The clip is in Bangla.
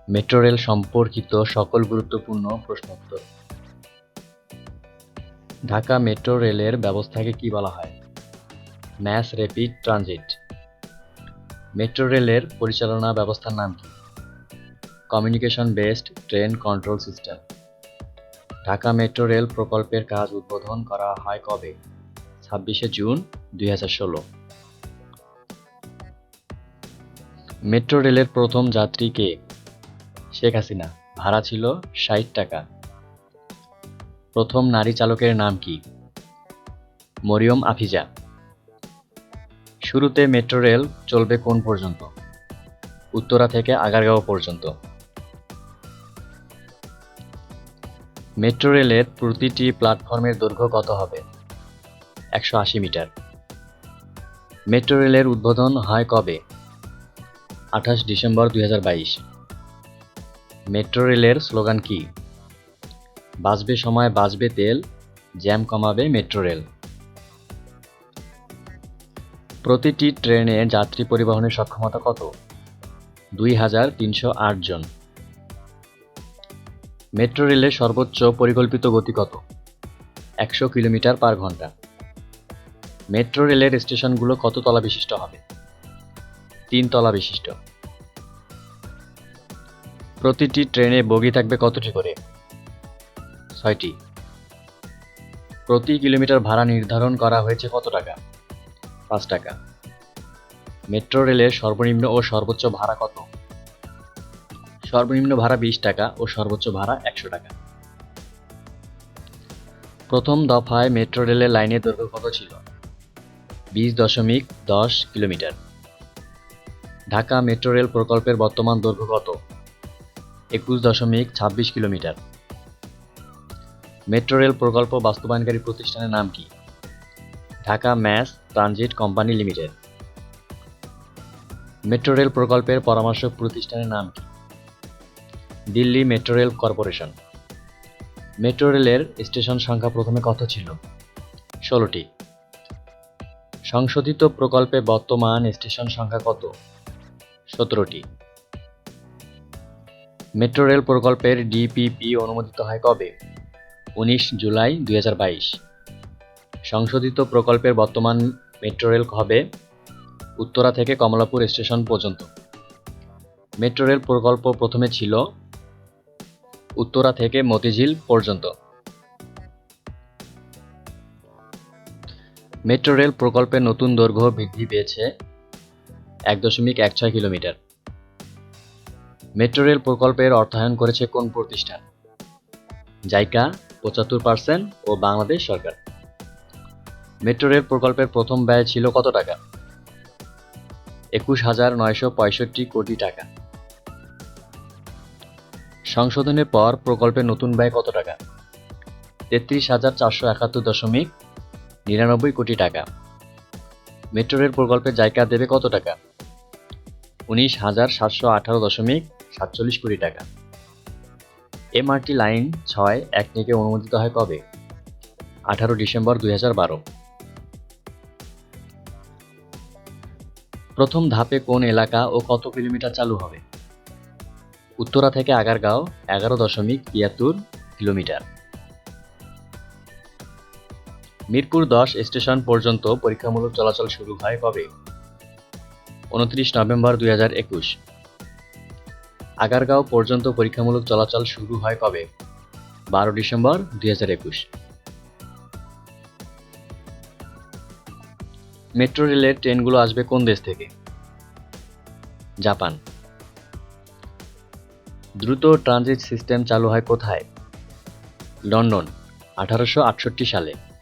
মেট্রোরেল সম্পর্কিত সকল গুরুত্বপূর্ণ প্রশ্নোত্তর। ঢাকা মেট্রো রেলের ব্যবস্থাকে কি বলা হয়? Mass rapid transit. মেট্রো রেলের পরিচালনা ব্যবস্থার নাম কি? Communication based train control system. Dhaka metro rail প্রকল্পের কাজ উদ্বোধন করা হয় কবে? 26শে জুন 2016। মেট্রো রেলের প্রথম যাত্রী কে? শেখ হাসিনা। ভাড়া ছিল ৬০ টাকা। প্রথম নারী চালকের নাম কি? মরিয়ম আফিজা। শুরুতে মেট্রো রেল চলবে কোন পর্যন্ত? উত্তরা থেকে আগারগাঁও পর্যন্ত। মেট্রো রেলের প্রতিটি প্ল্যাটফর্মের দৈর্ঘ্য কত হবে? ১৮০ মিটার। মেট্রো রেলের উদ্বোধন হয় কবে? ২৮ ডিসেম্বর ২০২২। মেট্রো রেলের স্লোগান কি? বাঁচবে সময় বাঁচবে তেল, জ্যাম কমাবে মেট্রো রেল। প্রতিটি ট্রেনে যাত্রী পরিবহনের সক্ষমতা কত? ২৩০৮ জন। মেট্রো রেলের সর্বোচ্চ পরিকল্পিত গতি কত? ১০০ কিলোমিটার পার ঘন্টা। মেট্রো রেলের স্টেশনগুলো কত তলা বিশিষ্ট হবে? ৩ তলা বিশিষ্ট। প্রতিটি ট্রেনে বগি থাকবে কতটি করে? ৬টি। প্রতি কিলোমিটার ভাড়া নির্ধারণ করা হয়েছে কত টাকা? ৫ টাকা। মেট্রো রেলের সর্বনিম্ন ও সর্বোচ্চ ভাড়া কত? সর্বনিম্ন ভাড়া ২০ টাকা ও সর্বোচ্চ ভাড়া ১০০ টাকা। প্রথম দফায় মেট্রো রেলের লাইনের দৈর্ঘ্য কত ছিল? ২০.১০ কিলোমিটার। ঢাকা মেট্রো রেল প্রকল্পের বর্তমান দৈর্ঘ্য কত? ২১.২৬ কিলোমিটার। মেট্রো রেল প্রকল্প বাস্তবায়নকারী প্রতিষ্ঠানের নাম কি? Dhaka mass transit company limited. Metro rail প্রকল্পের পরামর্শক প্রতিষ্ঠানের নাম কি? Delhi metro rail corporation. Metro রেলের স্টেশন সংখ্যা প্রথমে কত ছিল? ১৬টি। সংশোধিত প্রকল্পে বর্তমান স্টেশন সংখ্যা কত? ১৭টি। মেট্রো রেল প্রকল্পের ডিপিপি অনুমোদিত হয় কবে? ১৯ জুলাই ২০২২। সংশোধিত প্রকল্পের বর্তমান মেট্রো রেল হবে উত্তরা থেকে কমলাপুর স্টেশন পর্যন্ত। মেট্রো রেল প্রকল্প প্রথমে ছিল উত্তরা থেকে মতিঝিল পর্যন্ত। মেট্রো রেল প্রকল্পের নতুন দৈর্ঘ্য বৃদ্ধি পেয়েছে ১.১৬ কিলোমিটার। মেট্রো রেল প্রকল্পের অর্থায়ন করেছে কোন প্রতিষ্ঠান? জাইকা ৭৫% ও বাংলাদেশ সরকার। মেট্রো রেল প্রকল্পের প্রথম ব্যয় ছিল কত টাকা? ২১,৯৬৫ কোটি টাকা। সংশোধনের পর প্রকল্পের নতুন ব্যয় কত টাকা? ৩৩,৪৭১.৯৯ কোটি টাকা। মেট্রো রেল প্রকল্পে জাইকা দেবে কত টাকা? ১৯,৭১৮.৪৭ কোটি টাকা। এমআরটি লাইন ৬ একনেকে অনুমোদিত হয় কবে? ১৮ ডিসেম্বর ২০১২। প্রথম ধাপে কোন এলাকা ও কত কিলোমিটার চালু হবে? উত্তরা থেকে আগারগাঁও ১১.৭৩ কিলোমিটার। মিরপুর ১০ স্টেশন পর্যন্ত পরীক্ষামূলক চলাচল শুরু হয় কবে? ২৯ নভেম্বর ২০২১। আগারগাঁও পর্যন্ত পরীক্ষামূলক চলাচল শুরু হয় কবে? ১২ ডিসেম্বর ২০২১। মেট্রো রেলের ট্রেনগুলো আসবে কোন দেশ থেকে? জাপান। দ্রুত ট্রানজিট সিস্টেম চালু হয় কোথায়? লন্ডন ১৮৬৮ সালে।